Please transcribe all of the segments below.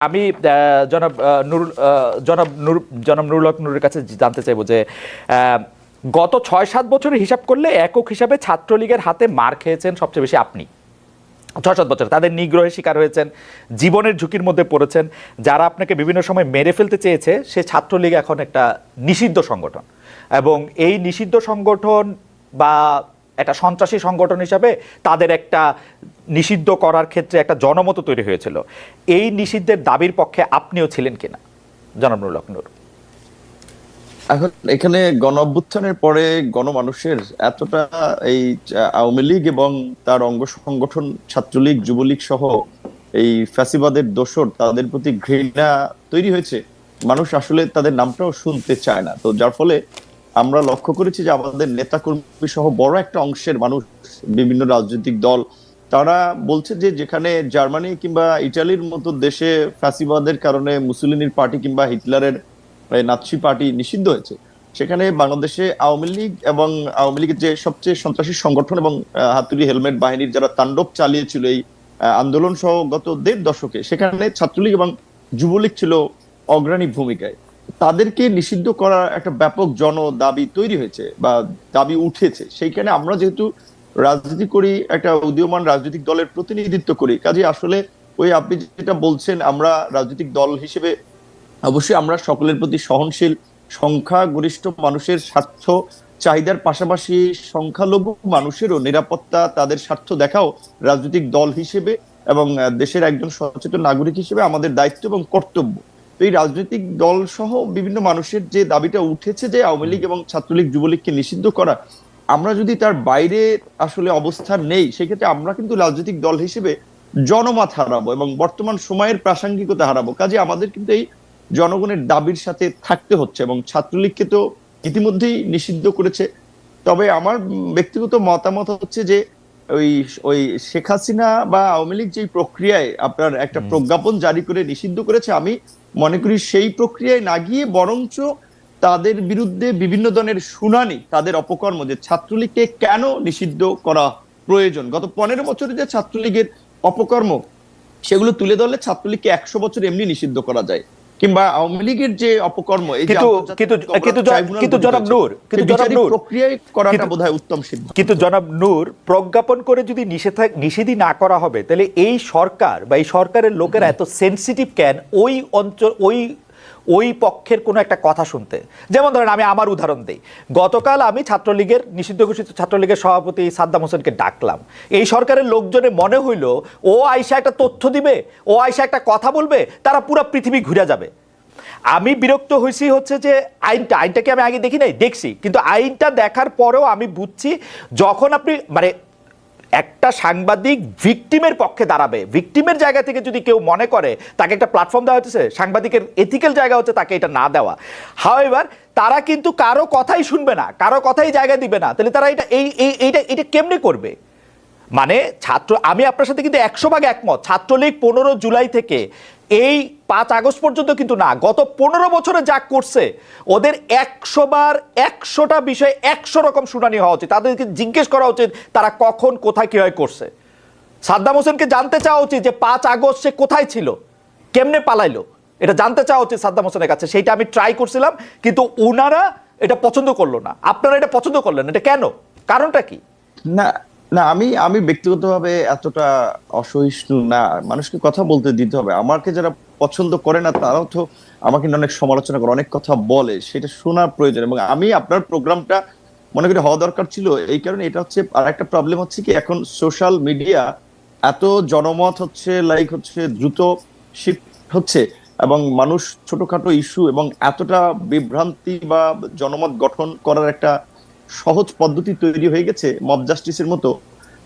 আমি জনাব নুরুল জনাব নূর জনাব নুরুল হক নূরের কাছে জানতে চাইবো যে গত ৬-৭ বছরের হিসাব করলে একক হিসাবে ছাত্রলীগের হাতে মার খেয়েছেন সবচেয়ে বেশি আপনি। ৬-৭ বছর তাদের নিগ্রহের শিকার হয়েছেন, জীবনের ঝুঁকির মধ্যে পড়েছেন। যারা আপনাকে বিভিন্ন সময় মেরে ফেলতে চেয়েছে সে ছাত্রলীগ এখন একটা নিষিদ্ধ সংগঠন, এবং এই নিষিদ্ধ সংগঠন বা একটা সন্ত্রাসী সংগঠন হিসাবে তাদের একটা নিষিদ্ধ করার ক্ষেত্রে একটা জনমত তৈরি হয়েছিল। এই নিষিদ্ধের দাবির পক্ষে আপনিও ছিলেন কিনা জনাব নুরুল হক নূর? এখন এখানে গণ অভ্যুত্থানের পরে গণমানুষের এতটা এই আওয়ামী লীগ এবং তার অঙ্গ সংগঠন ছাত্রলীগ, যুবলীগ সহ এই ফ্যাসিবাদের দোসর তাদের প্রতি ঘৃণা তৈরি হয়েছে, মানুষ আসলে তাদের নামটাও শুনতে চায় না। তো যার ফলে আমরা লক্ষ্য করেছি যে আমাদের নেতাকর্মী সহ বড় একটা অংশের মানুষ, বিভিন্ন রাজনৈতিক দল, তারা বলছে যে যেখানে জার্মানি কিংবা ইটালির মতো দেশে ফ্যাসিবাদের কারণে মুসোলিনির পার্টি কিংবা হিটলারের নাৎসি পার্টি নিষিদ্ধ হয়েছে, সেখানে বাংলাদেশে আওয়ামী লীগ এবং আওয়ামী লীগের যে সবচেয়ে সন্ত্রাসী সংগঠন এবং হাতুড়ি হেলমেট বাহিনীর যারা তাণ্ডব চালিয়েছিল এই আন্দোলন সহ গত ১.৫ দশকে, সেখানে ছাত্রলীগ এবং যুবলীগ ছিল অগ্রণী ভূমিকায়। তাদেরকে নিষিদ্ধ করার একটা ব্যাপক জন দাবি তৈরি হয়েছে বা দাবি উঠেছে। সেইখানে আমরা যেহেতু রাজনীতি করি, একটা উদীয়মান রাজনৈতিক দলের প্রতিনিধিত্ব করি, কাজে আসলে ওই আপনি যেটা বলছেন, আমরা রাজনৈতিক দল হিসেবে অবশ্যই আমরা সকলের প্রতি সহনশীল, সংখ্যাগরিষ্ঠ মানুষের স্বার্থ চাহিদার পাশাপাশি সংখ্যালঘু মানুষেরও নিরাপত্তা, তাদের স্বার্থ দেখাও রাজনৈতিক দল হিসেবে এবং দেশের একজন সচেতন নাগরিক হিসেবে আমাদের দায়িত্ব এবং কর্তব্য। তো এই রাজনৈতিক দল সহ বিভিন্ন মানুষের যে দাবিটা উঠেছে যে আওয়ামী লীগ এবং ছাত্রলীগ, যুবলীগকে নিষিদ্ধ করা, আমরা যদি তার বাইরে আসলে অবস্থান নেই, সেক্ষেত্রে আমরা কিন্তু রাজনৈতিক দল হিসেবে জনমত হারাবো এবং বর্তমান সময়ের প্রাসঙ্গিকতা হারাবো। কাজে আমাদের কিন্তু এই জনগণের দাবির সাথে থাকতে হচ্ছে, এবং ছাত্রলীগকে তো ইতিমধ্যেই নিষিদ্ধ করেছে। তবে আমার ব্যক্তিগত মতামত হচ্ছে যে ওই ওই শেখ হাসিনা বা আওয়ামী লীগ যে প্রক্রিয়ায় আপনার একটা প্রজ্ঞাপন জারি করে নিষিদ্ধ করেছে, আমি মনে করি সেই প্রক্রিয়ায় না গিয়ে বরঞ্চ তাদের বিরুদ্ধে বিভিন্ন ধরনের শুনানি, তাদের অপকর্ম, যে ছাত্রলীগকে কেন নিষিদ্ধ করা প্রয়োজন, গত ১৫ বছরে যে ছাত্রলীগের অপকর্ম, সেগুলো তুলে ধরলে ছাত্রলীগকে ১০০ বছর এমনি নিষিদ্ধ করা যায়। কিংবা আওয়ামী লীগের যে অপকর্ম, কিন্তু জনাব নূর, প্রক্রিয়ায় করাটা বোধহয় উত্তম সিদ্ধান্ত। কিন্তু জনাব নূর, প্রজ্ঞাপন করে যদি নিষেধই না করা হবে, তাহলে এই সরকার বা এই সরকারের লোকেরা এত সেনসিটিভ কেন ওই অঞ্চল ওই পক্ষের কোনো একটা কথা শুনতে? যেমন ধরেন, আমি আমার উদাহরণ দিই। গতকাল আমি ছাত্রলীগের নিষিদ্ধ ঘোষিত ছাত্রলীগের সভাপতি সাদ্দাম হোসেনকে ডাকলাম। এই সরকারের লোকজনে মনে হইল ও আইসা একটা তথ্য দিবে, ও আইসা একটা কথা বলবে, তারা পুরো পৃথিবী ঘুরে যাবে। আমি বিরক্ত হয়েছি হচ্ছে যে আইনটাকে আমি আগে দেখি নাই, দেখছি, কিন্তু আইনটা দেখার পরেও আমি বুঝছি যখন আপনি মানে একটা সাংবাদিক ভিকটিমের পক্ষে দাঁড়াবে, ভিকটিমের জায়গা থেকে যদি কেউ মনে করে তাকে একটা প্ল্যাটফর্ম দেওয়া হচ্ছে, সাংবাদিকের এথিক্যাল জায়গা হচ্ছে তাকে এটা না দেওয়া। হাউএভার তারা কিন্তু কারো কথাই শুনবে না, কারো কথাই জায়গা দিবে না। তাহলে তারা এটা কেমনে করবে? মানে আমি আপনার সাথে কিন্তু ১০০ ভাগ একমত। ছাত্রলীগ ১৫ জুলাই থেকে এই ৫ আগস্ট পর্যন্ত কিন্তু না, গত ১৫ বছরে যা করছে, ওদের ১০০ বার ১০০টা বিষয়ে ১০০ রকম শুনানি হওয়া উচিত। তাদেরকে জিজ্ঞেস করা উচিত তারা কখন কোথায় কিভাবে করছে। সাদ্দাম হোসেনকে জানতে চাওয়া উচিত যে ৫ আগস্ট সে কোথায় ছিল, কেমনে পালাইলো, এটা জানতে চাওয়া উচিত সাদ্দাম হোসেনের কাছে। সেইটা আমি ট্রাই করছিলাম, কিন্তু ওনারা এটা পছন্দ করলো না। আপনারা এটা পছন্দ করলেন, এটা কেন? কারণটা কি? না না, আমি ব্যক্তিগতভাবে এতটা অসহিষ্ণু না। মানুষকে কথা বলতে দিতে হবে। আমাকে যারা পছন্দ করে না তারাও তো আমাকে অনেক সমালোচনা করে, অনেক কথা বলে, সেটা শোনার প্রয়োজন। এবং আমি আপনার প্রোগ্রামটা মনে করি হওয়া দরকার ছিল এই কারণে। এটা হচ্ছে আর একটা প্রবলেম হচ্ছে কি, এখন সোশ্যাল মিডিয়া এত জনমত হচ্ছে, লাইক হচ্ছে, দ্রুত শিফট হচ্ছে, এবং মানুষ ছোটখাটো ইস্যু এবং এতটা বিভ্রান্তি বা জনমত গঠন করার একটা সহজ পদ্ধতি তৈরি হয়ে গেছে মব জাস্টিসের মতো,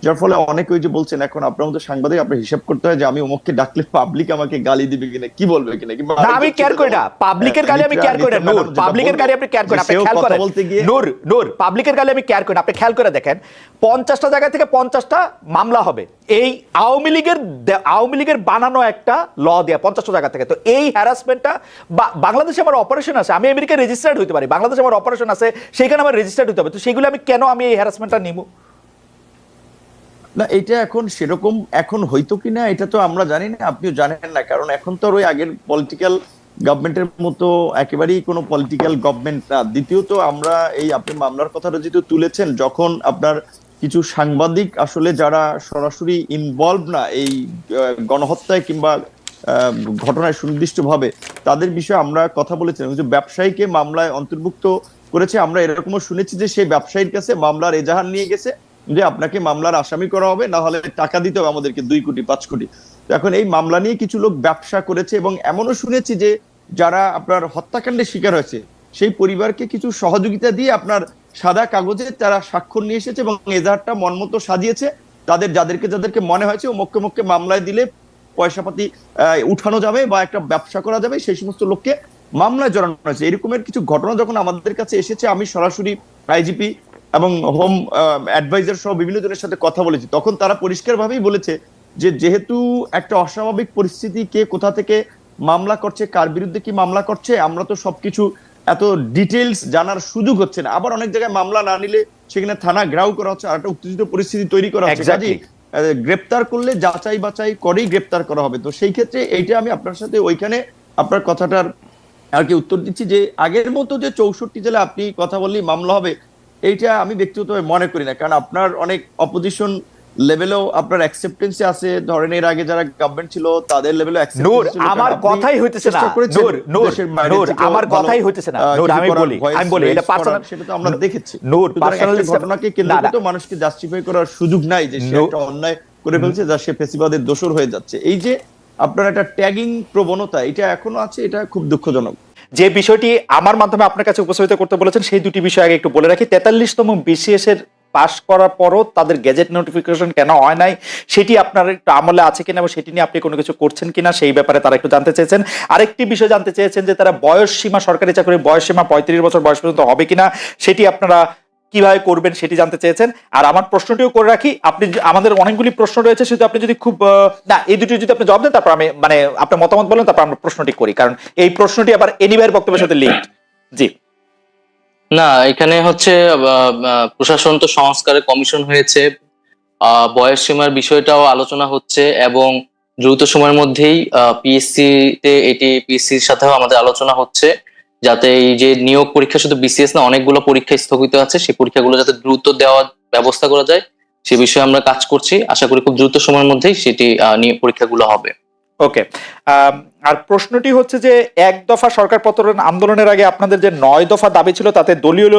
যার ফলে অনেকে ওই যে বলছেন, এখন আপনার মতো সাংবাদিক আপনার হিসাব করতে হয় যে আমি অমুককে ডাকলে পাবলিক আমাকে গালি দিবে কিনা, কি বলবে কিনা। কিংবা আমি কেয়ার করি না পাবলিকের গালি, আমি কেয়ার করি না নূর। পাবলিকের গালি আপনি কেয়ার করেন, আপনি খেয়াল করেন নূর, পাবলিকের গালি আমি কেয়ার করি না। আপনি খেয়াল করে দেখেন, 50টা জায়গা থেকে 50টা মামলা হবে এই আওয়ামী লীগের বানানো একটা ল দেয়া 50টা জায়গা থেকে। তো এই হ্যারাসমেন্টটা বাংলাদেশে আমার অপারেশন আছে, আমি আমেরিকায় রেজিস্টার্ড হইতে পারি, বাংলাদেশে আমার অপারেশন আছে, সেখানে আমার রেজিস্টার্ড হতে হবে। তো সেগুলো আমি কেন এই হ্যারাসমেন্টটা নিব? না, এটা এখন সেরকম এখন হইতো কিনা এটা তো আমরা জানি না, আপনিও জানেন না, কারণ এখন তো আর ওই আগের পলিটিক্যাল গভর্নমেন্টের মতো একেবারেই কোনো পলিটিক্যাল গভর্নমেন্ট না। দ্বিতীয়ত আমরা এই আপনি মামলার কথাটা যেহেতু তুলেছেন, যখন আপনার কিছু সাংবাদিক আসলে যারা সরাসরি ইনভলভ না এই গণহত্যায় কিংবা আহ, ঘটনায় সুনির্দিষ্টভাবে, তাদের বিষয়ে আমরা কথা বলেছিলাম। কিছু ব্যবসায়ীকে মামলায় অন্তর্ভুক্ত করেছে। আমরা এরকমও শুনেছি যে সেই ব্যবসায়ীর কাছে মামলার এজাহার নিয়ে গেছে যে আপনাকে মামলার আসামি করা হবে, না হলে টাকা দিতে হবে আমাদেরকে 2 কোটি 5 কোটি। তো এখন এই মামলা নিয়ে কিছু লোক ব্যবসা করেছে, এবং এমনও শুনেছি যে যারা আপনার হত্যাকাণ্ডের শিকার হয়েছে সেই পরিবারকে কিছু সহযোগিতা দিয়ে আপনার সাদা কাগজে তারা স্বাক্ষর নিয়ে এসেছে এবং এজাহারটা মনমতো সাজিয়েছে। তাদের যাদেরকে মনে হয়েছে ও মক্কে মক্কে মামলায় দিলে পয়সাপাতি উঠানো যাবে বা একটা ব্যবসা করা যাবে, সেই সমস্ত লোককে মামলায় জড়ানো হয়েছে। এরকমের কিছু ঘটনা যখন আমাদের কাছে এসেছে, আমি সরাসরি আইজিপি এবং হোম অ্যাডভাইজার সহ বিভিন্ন জনের সাথে কথা বলেছি, তখন তারা পরিষ্কারভাবেই বলেছে যে যেহেতু একটা অস্বাভাবিক পরিস্থিতি, কে কোথা থেকে মামলা করছে, কার বিরুদ্ধে কি মামলা করছে, আমরা তো সবকিছু এত ডিটেলস জানার সুযোগ হচ্ছে না। আবার অনেক জায়গায় মামলা না নিলে সেখানে থানা ঘেরাও করা হচ্ছে, আর একটা উত্তেজিত পরিস্থিতি তৈরি করা হচ্ছে। কাজেই গ্রেপ্তার করলে যাচাই বাছাই করেই গ্রেপ্তার করা হবে। তো সেই ক্ষেত্রে এইটা আমি আপনার সাথে ওইখানে আপনার কথাটার আর কি উত্তর দিচ্ছি যে আগের মতো যে 64 জেলা আপনি কথা বললেই মামলা হবে, এইটা আমি ব্যক্তিগতভাবে মনে করি না। কারণ আপনার অনেক অপোজিশন লেভেলেও আপনার অ্যাকসেপ্টেন্সি আছে, ধরেন এর আগে যারা গভর্নমেন্ট ছিল তাদের লেভেলেও নূর, আমার কথাই হইতেছে না নূর, আমার কথাই হইতেছে না নূর। আমি বলি এটা পার্সোনাল, সেটা তো আমরা দেখেছি। নূর, পার্সোনাল ঘটনাকে কেন্দ্র করে তো মানুষকে জাস্টিফাই করার সুযোগ নাই যে সে একটা অন্যায় করে ফেলছে, যা সে ফেসিবাদের দোষর হয়ে যাচ্ছে। এই যে আপনার একটা ট্যাগিং প্রবণতা, এটা এখনো আছে, এটা খুব দুঃখজনক। যে বিষয়টি আমার মাধ্যমে আপনার কাছে উপস্থাপিত করতে বলেছেন, সেই দুটি বিষয় আগে একটু বলে রাখি। 43তম বিসিএস এর পাশ করার পরও তাদের গেজেট নোটিফিকেশন কেন হয় নাই, সেটি আপনার একটু আমলে আছে কিনা বা সেটি নিয়ে আপনি কোনো কিছু করছেন কিনা, সেই ব্যাপারে তারা একটু জানতে চেয়েছেন। আরেকটি বিষয় জানতে চেয়েছেন যে তারা বয়স সীমা, সরকারি চাকরির বয়স সীমা 35 বছর বয়স পর্যন্ত হবে কিনা, সেটি আপনারা কিভাবে করবেন সেটি জানতে চেয়েছেন। আর আমার প্রশ্নটিও করে রাখি, আপনি আমাদের অনেকগুলি প্রশ্ন রয়েছে, শুধু আপনি যদি খুব না এই দুটি যদি আপনি জবাব দেন, তারপর আমি মানে আপনার মতামত বলেন, তারপর আমরা প্রশ্নটি করি, কারণ এই প্রশ্নটি আবার এনিওয়ের বক্তব্যের সাথে লিঙ্কড। জি না, এখানে হচ্ছে প্রশাসন তো সংস্কারের কমিশন হয়েছে, বয়স সীমার বিষয়টাও আলোচনা হচ্ছে এবং দ্রুত সময়ের মধ্যেই পিএসসি তে পিএসসির সাথেও আমাদের আলোচনা হচ্ছে, যাতে এই যে নিয়োগ পরীক্ষা, শুধু বিসিএস না অনেকগুলো পরীক্ষা স্থগিত আছে, সেই পরীক্ষাগুলো যাতে দ্রুত দেওয়ার ব্যবস্থা করা যায় সে বিষয়ে আমরা কাজ করছি। আশা করি খুব দ্রুত সময়ের মধ্যেই সেটি নিয়ে পরীক্ষাগুলো হবে। ওকে। আর প্রশ্নটি হচ্ছে যে এক দফা সরকার পতন আন্দোলনের আগে আপনাদের যে 9 দফা দাবি ছিল, তাতে দলীয়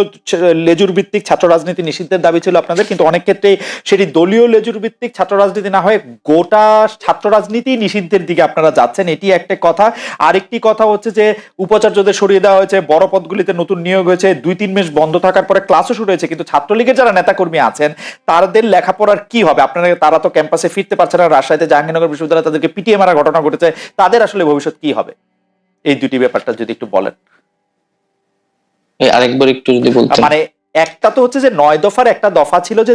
লেজুর ভিত্তিক ছাত্র রাজনীতি নিষিদ্ধের দাবি ছিল আপনাদের, কিন্তু অনেক ক্ষেত্রে সেটি দলীয় লেজুর ভিত্তিক ছাত্র রাজনীতি না হয়ে গোটা ছাত্র রাজনীতি নিষিদ্ধের দিকে আপনারা যাচ্ছেন, এটি একটা কথা। আরেকটি কথা হচ্ছে যে উপাচার্যদের সরিয়ে দেওয়া হয়েছে, বড় পদগুলিতে নতুন নিয়োগ হয়েছে, 2-3 মাস বন্ধ থাকার পরে ক্লাসও শুরু হয়েছে, কিন্তু ছাত্রলীগের যারা নেতাকর্মী আছেন তাদের লেখাপড়ার কি হবে? আপনারা, তারা তো ক্যাম্পাসে ফিরতে পারছে না, রাজশাহীতে জাহাঙ্গীরনগর বিশ্ববিদ্যালয়ে তাদেরকে পিটিয়ে মারা ঘটনা ঘটেছে, তাদের আসলে ভবিষ্যৎ কি হবে? এই দুটি ব্যাপারটা যদি একটু বলেন। আরেকবার একটু যদি বলতেন। মানে একটা তো হচ্ছে যে 9 দফার একটা দফা ছিল যে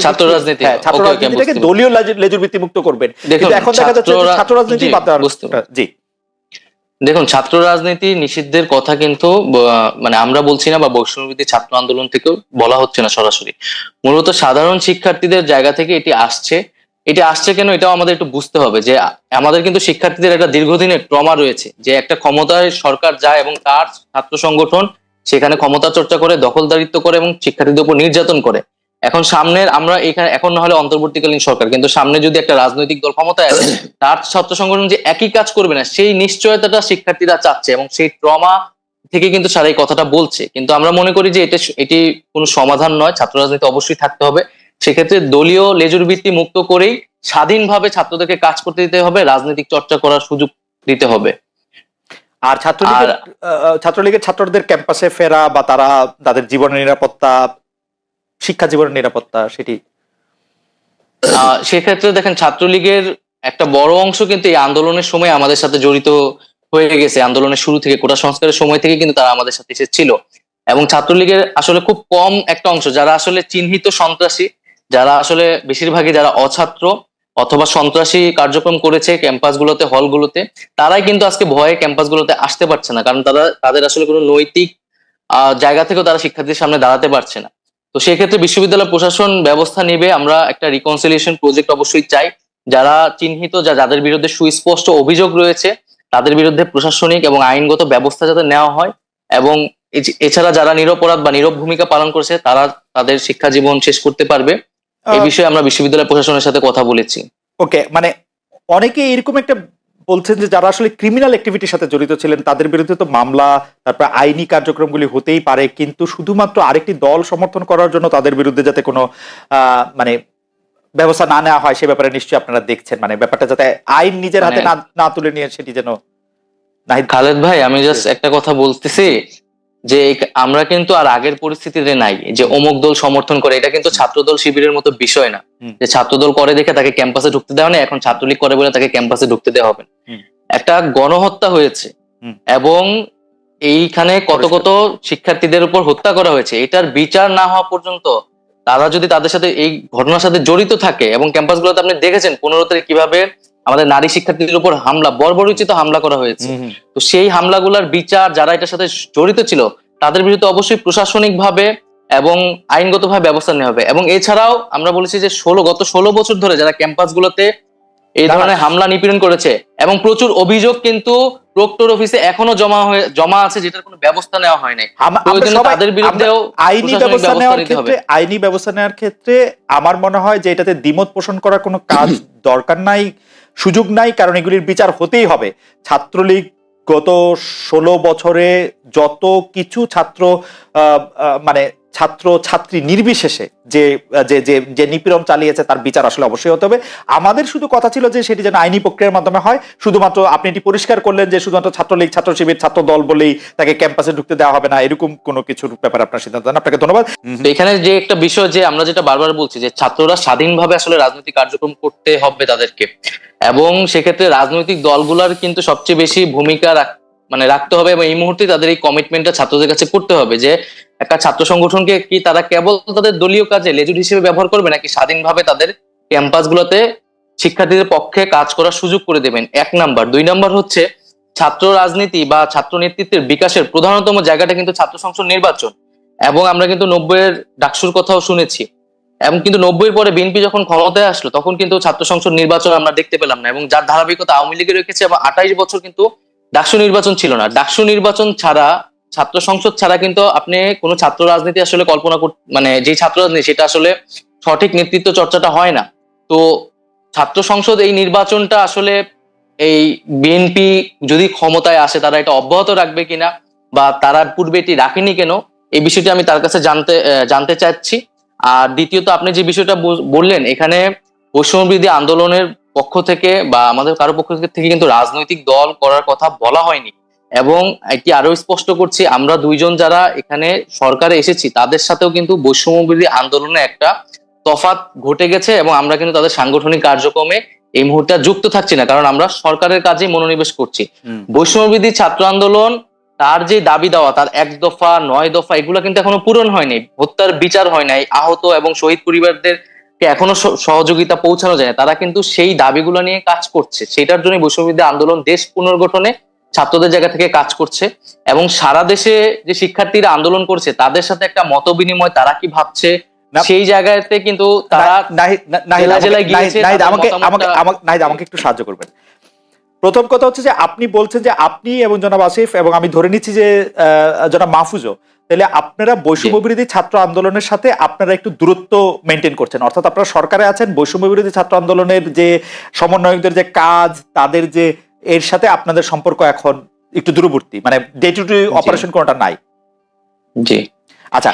ছাত্র রাজনীতি, ছাত্র রাজনীতিটাকে দলীয় লেজুর ভিত্তি মুক্ত করবেন, কিন্তু এখন দেখা যাচ্ছে ছাত্র রাজনীতি বাদ দেওয়ার। জি দেখুন, ছাত্র রাজনীতি নিষিদ্ধের কথা কিন্তু মানে আমরা বলছি না, বা বৈষম্যবিরোধী ছাত্র আন্দোলন থেকেও বলা হচ্ছে না সরাসরি, মূলত সাধারণ শিক্ষার্থীদের জায়গা থেকে এটি আসছে। এটি আসছে কেন, এটাও আমাদের একটু বুঝতে হবে যে আমাদের কিন্তু শিক্ষার্থীদের একটা দীর্ঘদিনের ট্রমা রয়েছে, যে একটা ক্ষমতায় সরকার যায় এবং তার ছাত্র সংগঠন সেখানে ক্ষমতা চর্চা করে, দখলদারিত্ব করে এবং শিক্ষার্থীদের উপর নির্যাতন করে। এখন সামনের আমরা এখানে এখন না হলে অন্তর্বর্তীকালীন সরকার, কিন্তু সামনে যদি একটা রাজনৈতিক দল ক্ষমতায় আসে, তার ছাত্র সংগঠন যে একই কাজ করবে না সেই নিশ্চয়তাটা শিক্ষার্থীরা চাচ্ছে, এবং সেই ট্রমা থেকে কিন্তু সারা এই কথাটা বলছে। কিন্তু আমরা মনে করি যে এটি কোনো সমাধান নয়, ছাত্র রাজনীতি অবশ্যই থাকতে হবে। সেক্ষেত্রে দলীয় লেজুর ভিত্তি মুক্ত করেই স্বাধীনভাবে ছাত্রদেরকে কাজ করতে দিতে হবে, রাজনৈতিক চর্চা করার সুযোগ দিতে হবে। আর ছাত্রলীগের ছাত্রদের ক্যাম্পাসে ফেরা বা তারা তাদের জীবনের নিরাপত্তা, শিক্ষা জীবনের নিরাপত্তা, সেটি সেক্ষেত্রে দেখেন, ছাত্রলীগের একটা বড় অংশ কিন্তু এই আন্দোলনের সময় আমাদের সাথে জড়িত হয়ে গেছে। আন্দোলনের শুরু থেকে, কোটা সংস্কারের সময় থেকে কিন্তু তারা আমাদের সাথে ছিল। এবং ছাত্রলীগের আসলে খুব কম একটা অংশ যারা আসলে চিহ্নিত সন্ত্রাসী, যারা আসলে বেশিরভাগই যারা অছাত্র অথবা সন্ত্রাসী কার্যক্রম করেছে ক্যাম্পাসগুলোতে, হলগুলোতে, তারাই কিন্তু আজকে ভয়ে ক্যাম্পাসগুলোতে আসতে পারছে না, কারণ তাদের আসলে কোনো নৈতিক জায়গা থেকেও তারা শিক্ষার্থীদের সামনে দাঁড়াতে পারছে না। তো সেক্ষেত্রে বিশ্ববিদ্যালয় প্রশাসন ব্যবস্থা নেবে। আমরা একটা রিকনসিলিয়েশন প্রজেক্ট অবশ্যই চাই। যারা চিহ্নিত, যাদের বিরুদ্ধে সুস্পষ্ট অভিযোগ রয়েছে, তাদের বিরুদ্ধে প্রশাসনিক এবং আইনগত ব্যবস্থা যাতে নেওয়া হয়, এবং এছাড়া যারা নিরপরাধ বা নীরব ভূমিকা পালন করেছে তারা তাদের শিক্ষা জীবন শেষ করতে পারবে। এই বিষয়ে আমরা বিশ্ববিদ্যালয় প্রশাসনের সাথে কথা বলেছি। ওকে, মানে অনেকে এরকম একটা বলছেন যে যারা আসলে ক্রিমিনাল অ্যাক্টিভিটির সাথে জড়িত ছিলেন তাদের বিরুদ্ধে তো মামলা, তারপর আইনি কার্যক্রমগুলি হতেই পারে, কিন্তু শুধুমাত্র আরেকটি দল সমর্থন করার জন্য তাদের বিরুদ্ধে যাতে কোনো মানে ব্যবস্থা না নেওয়া হয় সে ব্যাপারে নিশ্চয়ই আপনারা দেখছেন, মানে ব্যাপারটা যাতে আইন নিজের হাতে না তুলে নিয়ে সেটি যেন। খালেদ ভাই, আমি জাস্ট একটা কথা বলতেছি যে আমরা কিন্তু আর আগের পরিস্থিতিতে নাই যে অমুক দল সমর্থন করে। এটা কিন্তু ছাত্রদল শিবিরের মতো বিষয় না যে ছাত্রদল করে দেখে তাকে ক্যাম্পাসে ঢুকতে দেওয়া নেই, এখন ছাত্রলীগ করে বলে তাকে ক্যাম্পাসে ঢুকতে দেওয়া হবে। একটা গণহত্যা হয়েছে এবং এইখানে কত কত শিক্ষার্থীদের উপর হত্যা করা হয়েছে। এটার বিচার না হওয়া পর্যন্ত তারা যদি তাদের সাথে এই ঘটনার সাথে জড়িত থাকে, এবং ক্যাম্পাসগুলোতে আপনি দেখেছেন 15 তারিখ কিভাবে আমাদের নারী শিক্ষার্থীদের উপর হামলা, বর্বরোচিত হামলা করা হয়েছে, তো সেই হামলাগুলোর বিচার যারা এটার সাথে জড়িত ছিল তাদের বিরুদ্ধে অবশ্যই প্রশাসনিক ভাবে এবং আইনগতভাবে ব্যবস্থা নেওয়া হবে। এবং এছাড়াও আমরা বলেছি যে গত 16 বছর ধরে যারা ক্যাম্পাসগুলোতে এই ধরনের হামলা নিপীড়ন করেছে, এবং প্রচুর অভিযোগ কিন্তু প্রক্টর অফিসে এখনো জমা আছে, যেটার কোনো ব্যবস্থা নেওয়া হয় নাই। তাদের বিরুদ্ধেও আইনি ব্যবস্থা নেওয়ার ক্ষেত্রে আমার মনে হয় যে এটাতে দ্বিমত পোষণ করার কোনো কাজ দরকার নাই, সুযোগ নাই, কারণ এগুলির বিচার হতেই হবে। ছাত্রলীগ গত 16 বছরে যত কিছু মানে ছাত্র ছাত্রী নির্বিশেষে যে যে যে নিপীড়ন চালিয়েছে তার বিচার আসলে অবশ্যই হতে হবে। আমাদের শুধু কথা ছিল যে সেটি যেন আইনি প্রক্রিয়ার মাধ্যমে হয়। শুধুমাত্র আপনি এটি পরিষ্কার করলেন যে শুধুমাত্র ছাত্রলীগ, ছাত্র শিবির, ছাত্র দল বলেই তাকে ক্যাম্পাসে ঢুকতে দেওয়া হবে না, এরকম কোনো কিছুর ব্যাপারে আপনার সিদ্ধান্ত নেন। আপনাকে ধন্যবাদ। এখানে যে একটা বিষয় যে আমরা যেটা বারবার বলছি যে ছাত্ররা স্বাধীনভাবে আসলে রাজনৈতিক কার্যক্রম করতে হবে তাদেরকে, এবং সেক্ষেত্রে রাজনৈতিক দলগুলোর কিন্তু সবচেয়ে বেশি ভূমিকা রাখতে হবে, এবং এই মুহূর্তে তাদের এই কমিটমেন্টটা ছাত্রদের কাছে করতে হবে যে একটা ছাত্র সংগঠনকে কি তারা কেবল তাদের দলীয় কাজে লেজুর হিসেবে ব্যবহার করবে, নাকি স্বাধীনভাবে তাদের ক্যাম্পাসগুলোতে শিক্ষার্থীদের পক্ষে কাজ করার সুযোগ করে দেবেন। 1 নাম্বার। 2 নাম্বার হচ্ছে ছাত্র রাজনীতি বা ছাত্র নেতৃত্বের বিকাশের প্রধানতম জায়গাটা কিন্তু ছাত্র সংসদ নির্বাচন, এবং আমরা কিন্তু 90-এর ডাকসুর কথাও শুনেছি, এবং কিন্তু 90-এর পরে বিএনপি যখন ক্ষমতায় আসলো তখন কিন্তু ছাত্র সংসদ নির্বাচন আমরা দেখতে পেলাম না, এবং যার ধারাবাহিকতা আওয়ামী লীগে রেখেছে, এবং 28 বছর কিন্তু ডাকসু নির্বাচন ছিল না। ডাকসু নির্বাচন ছাড়া, ছাত্র সংসদ ছাড়া কিন্তু আপনি কোনো ছাত্র রাজনীতি আসলে কল্পনা যে ছাত্র রাজনীতি সেটা আসলে সঠিক নেতৃত্ব চর্চাটা হয় না। তো ছাত্র সংসদ এই নির্বাচনটা আসলে এই বিএনপি যদি ক্ষমতায় আসে তারা এটা অব্যাহত রাখবে কিনা, বা তারা পূর্বে এটি রাখেনি কেন, এই বিষয়টি আমি তার কাছে জানতে চাচ্ছি। আর দ্বিতীয়ত আপনি যে বিষয়টা বললেন, এখানে বৈষম্যবিরোধী আন্দোলনের পক্ষ থেকে বা আমাদের কারো পক্ষ থেকে কিন্তু রাজনৈতিক দল করার কথা বলা হয়নি, এবং এটি আরো স্পষ্ট করছি, আমরা দুইজন যারা এখানে সরকারে এসেছি তাদের সাথেও কিন্তু বৈষম্যবিরোধী আন্দোলনে একটা তফাৎ ঘটে গেছে, এবং আমরা কিন্তু তাদের সাংগঠনিক কার্যক্রমে এই মুহূর্তে যুক্ত থাকছি না, কারণ আমরা সরকারের কাজে মনোনিবেশ করছি। বৈষম্যবিরোধী ছাত্র আন্দোলন তার যে দাবি দেওয়া, তার 1 দফা 9 দফা এগুলো কিন্তু এখনো পূরণ হয়নি, হত্যার বিচার হয় নাই, আহত এবং শহীদ পরিবারদেরকে এখনো সহযোগিতা পৌঁছানো যায় না। তারা কিন্তু সেই দাবিগুলো নিয়ে কাজ করছে, সেটার জন্য বৈষম্যবিরোধী আন্দোলন দেশ পুনর্গঠনে ছাত্রদের জায়গা থেকে কাজ করছে, এবং সারা দেশে যে শিক্ষার্থীরা আন্দোলন করছে তাদের সাথে একটা মত বিনিময়, তারা কি ভাবছে সেই জায়গাতে কিন্তু তারা আমাকে একটু সাহায্য করবেন। প্রথম কথা হচ্ছে যে আপনি বলছেন যে আপনি এবং জনাব আসিফ, এবং আমি ধরে নিচ্ছি যে জনাব মাহফুজও, তাহলে আপনারা বৈষম্য বিরোধী ছাত্র আন্দোলনের সাথে আপনারা একটু দূরত্ব মেনটেন করছেন, অর্থাৎ আপনারা সরকারে আছেন, বৈষম্য বিরোধী ছাত্র আন্দোলনের যে সমন্বয়কদের যে কাজ, তাদের যে এর সাথে আপনাদের সম্পর্ক এখন একটু দূরবর্তী, মানে ডে টু ডে অপারেশন কোনটা নাই। জি, আচ্ছা,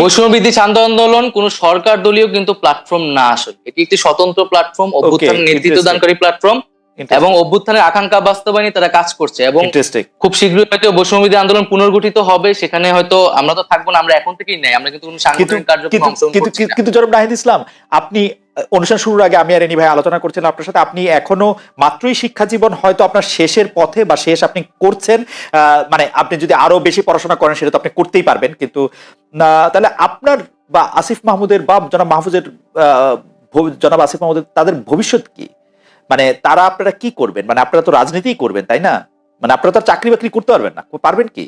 বৈষম্যবিরোধী ছাত্র আন্দোলন কোন সরকার দলীয় কিন্তু প্ল্যাটফর্ম না, আসলে এটি একটি স্বতন্ত্র প্ল্যাটফর্ম, অভ্যুত্থান নেতৃত্ব দানকারী প্ল্যাটফর্ম, এবং অভ্যুত্থানের আকাঙ্ক্ষা বাস্তবায়নে তারা কাজ করছে, এবং খুব শীঘ্রই হয়তো বৈষম্যবিরোধী আন্দোলন পুনর্গঠিত হবে, সেখানে হয়তো আমরা তো থাকবো না, আমরা এখন থেকেই নাই, আমরা কিন্তু কোনো সাংগঠনিক কার্যক্রম অংশগ্রহণ করছি না। কিন্তু জনাব নাহিদ ইসলাম, আপনি অনুষ্ঠান শুরুর আগে আমি আর এনি ভাই আলোচনা করছিলাম আপনার সাথে, আপনি এখনো মাত্রই শিক্ষা জীবন হয়তো আপনার শেষের পথে বা শেষ আপনি করছেন, মানে আপনি যদি আরো বেশি পড়াশোনা করেন সেটা তো আপনি করতেই পারবেন, কিন্তু তাহলে আপনার বা আসিফ মাহমুদের বা জনাব মাহফুজের, জনাব আসিফ মাহমুদের তাদের ভবিষ্যৎ কি, মানে তারা আপনারা কি করবেন, মানে আপনারা তো রাজনীতিই করবেন তাই না, মানে আপনারা তো চাকরি বাকরি করতে পারবেন না, পারবেন কি?